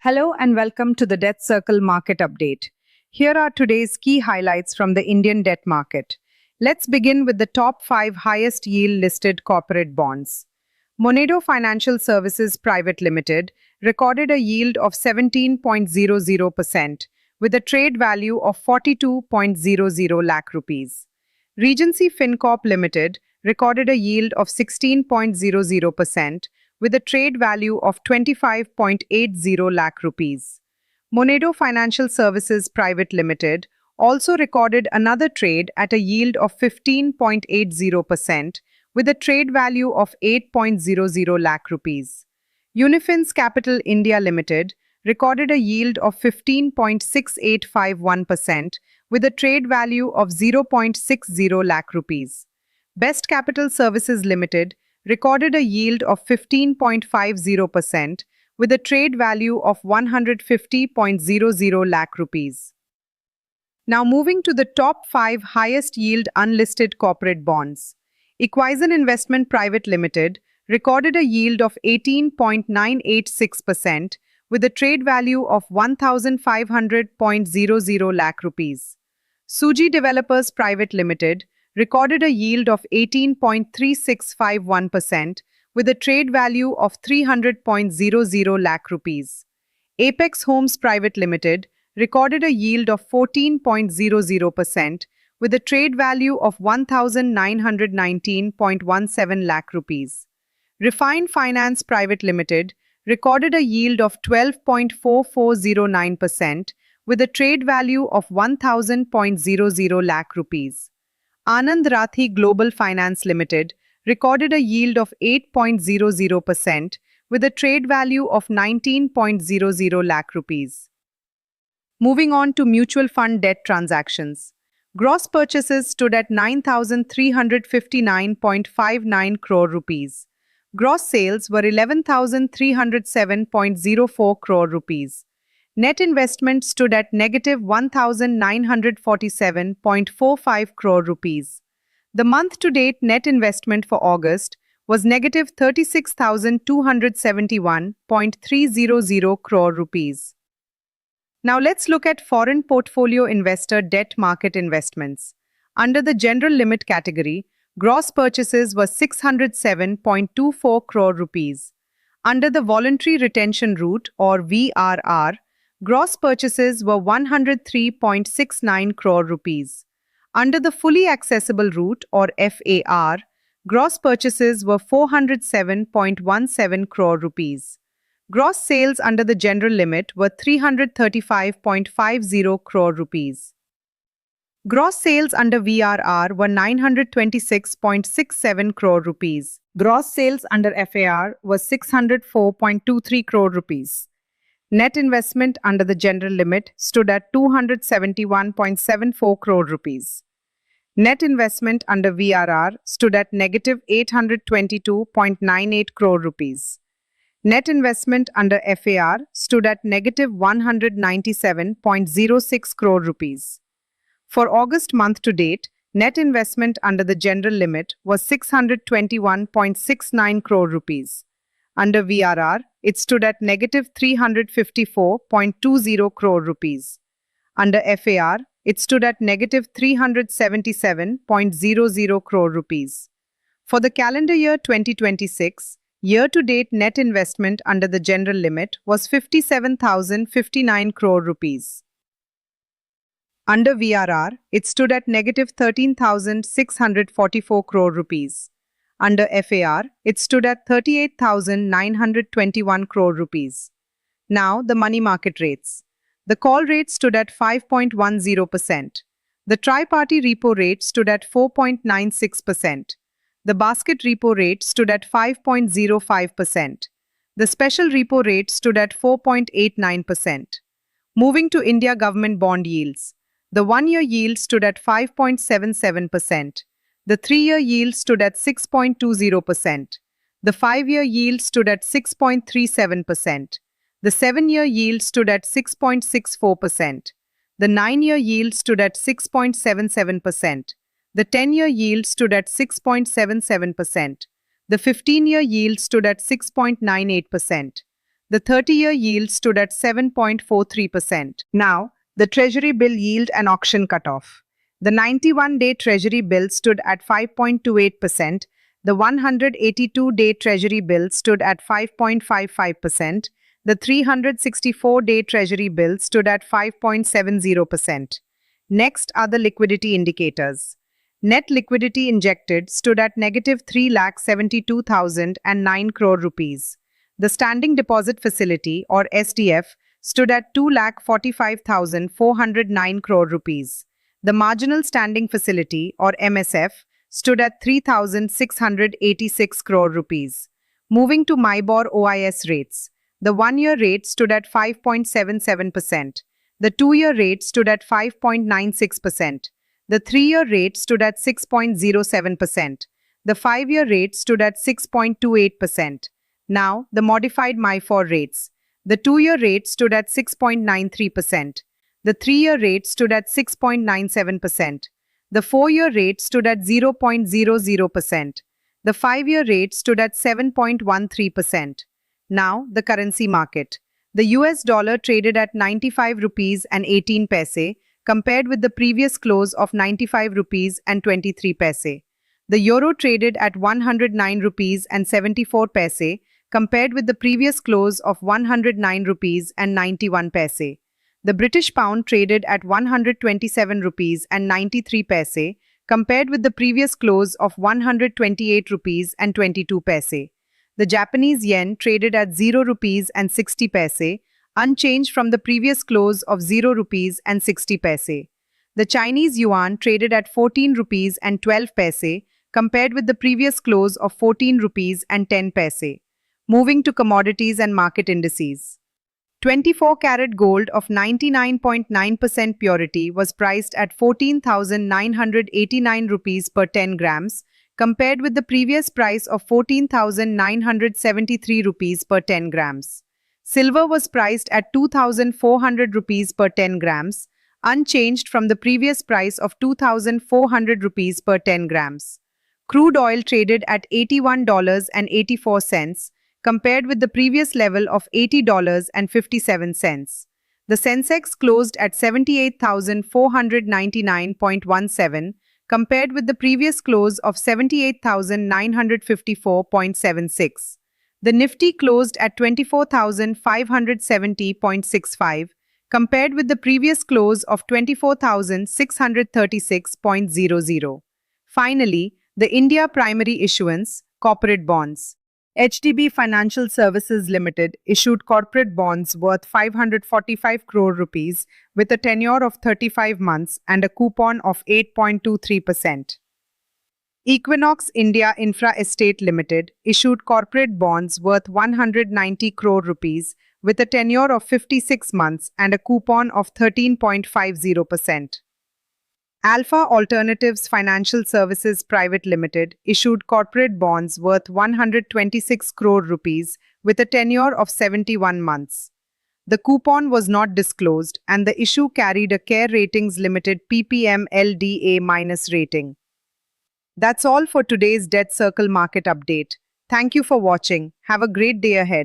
Hello and welcome to the DebtCircle Market Update. Here are today's key highlights from the Indian debt market. Let's begin with the top 5 highest yield listed corporate bonds. Monedo Financial Services Private Limited recorded a yield of 17.00% with a trade value of 42.00 lakh rupees. Regency FinCorp Limited recorded a yield of 16.00% with a trade value of 25.80 lakh rupees. Monedo Financial Services Private Limited also recorded another trade at a yield of 15.80% with a trade value of 8.00 lakh rupees. Unifins Capital India Limited recorded a yield of 15.6851% with a trade value of 0.60 lakh rupees. Best Capital Services Limited recorded a yield of 15.50% with a trade value of 150.00 lakh rupees. Now moving to the top 5 highest yield unlisted corporate bonds. Equison Investment Private Limited recorded a yield of 18.986% with a trade value of 1500.00 lakh rupees. Suji Developers Private Limited recorded a yield of 18.3651% with a trade value of 300.00 lakh rupees. Apex Homes Private Limited recorded a yield of 14.00% with a trade value of 1919.17 lakh rupees. Refined Finance Private Limited recorded a yield of 12.4409% with a trade value of 1000.00 lakh rupees. Anand Rathi Global Finance Limited recorded a yield of 8.00% with a trade value of 19.00 lakh rupees. Moving on to mutual fund debt transactions. Gross purchases stood at 9,359.59 crore rupees. Gross sales were 11,307.04 crore rupees. Net investment stood at negative 1,947.45 crore rupees. The month-to-date net investment for August was negative 36,271.300 crore rupees. Now let's look at foreign portfolio investor debt market investments. Under the general limit category, gross purchases were 607.24 crore rupees. Under the voluntary retention route or VRR, gross purchases were 103.69 crore rupees. Under the fully accessible route or FAR, gross purchases were 407.17 crore rupees. Gross sales under the general limit were 335.50 crore rupees. Gross sales under VRR were 926.67 crore rupees. Gross sales under FAR was 604.23 crore rupees. Net investment under the general limit stood at 271.74 crore rupees. Net investment under VRR stood at negative 822.98 crore rupees. Net investment under FAR stood at negative 197.06 crore rupees. For August month to date, net investment under the general limit was 621.69 crore rupees. Under VRR, it stood at negative 354.20 crore rupees. Under FAR, it stood at negative 377.00 crore rupees. For the calendar year 2026, year-to-date net investment under the general limit was 57,059 crore rupees. Under VRR, it stood at negative 13,644 crore rupees. Under FAR, it stood at 38,921 crore rupees. Now, the money market rates. The call rate stood at 5.10%. The tri-party repo rate stood at 4.96%. The basket repo rate stood at 5.05%. The special repo rate stood at 4.89%. Moving to India government bond yields. The 1-year yield stood at 5.77%. The 3-year yield stood at 6.20%. The 5-year yield stood at 6.37%. The 7-year yield stood at 6.64%. The 9-year yield stood at 6.77%. The 10-year yield stood at 6.77%. The 15-year yield stood at 6.98%. The 30-year yield stood at 7.43%. Now, the Treasury bill yield and auction cutoff. The 91-day Treasury bill stood at 5.28%. The 182-day Treasury bill stood at 5.55%. The 364-day Treasury bill stood at 5.70%. Next are the liquidity indicators. Net liquidity injected stood at negative 3,72,009 crore rupees. The standing deposit facility or SDF stood at 2,45,409 crore rupees. The marginal standing facility or MSF stood at 3,686 crore rupees. Moving to MIBOR OIS rates. The 1-year rate stood at 5.77%. The 2-year rate stood at 5.96%. The 3-year rate stood at 6.07%. The 5-year rate stood at 6.28%. Now, the modified MIFOR rates. The 2-year rate stood at 6.93%. The 3-year rate stood at 6.97%. The 4-year rate stood at 0.00%. The 5-year rate stood at 7.13%. Now, the currency market. The US dollar traded at 95 rupees and 18 paise, compared with the previous close of 95 rupees and 23 paise. The euro traded at 109 rupees and 74 paise, compared with the previous close of 109 rupees and 91 paise. The British pound traded at 127 rupees and 93 paise, compared with the previous close of 128 rupees and 22 paise. The Japanese yen traded at 0 rupees and 60 paise, unchanged from the previous close of 0 rupees and 60 paise. The Chinese yuan traded at 14 rupees and 12 paise, compared with the previous close of 14 rupees and 10 paise. Moving to commodities and market indices. 24-carat gold of 99.9% purity was priced at 14,989 rupees per 10 grams, compared with the previous price of 14,973 rupees per 10 grams. Silver was priced at 2,400 rupees per 10 grams, unchanged from the previous price of 2,400 rupees per 10 grams. Crude oil traded at $81.84, compared with the previous level of $80.57. The Sensex closed at 78,499.17, compared with the previous close of 78,954.76. The Nifty closed at 24,570.65, compared with the previous close of 24,636.00. Finally, the India primary issuance, corporate bonds. HDB Financial Services Limited issued corporate bonds worth 545 crore rupees with a tenure of 35 months and a coupon of 8.23%. Equinox India Infra Estate Limited issued corporate bonds worth 190 crore rupees with a tenure of 56 months and a coupon of 13.50%. Alpha Alternatives Financial Services Private Limited issued corporate bonds worth 126 crore rupees with a tenure of 71 months. The coupon was not disclosed and the issue carried a Care Ratings Limited PPM LDA- rating. That's all for today's DebtCircle market update. Thank you for watching. Have a great day ahead.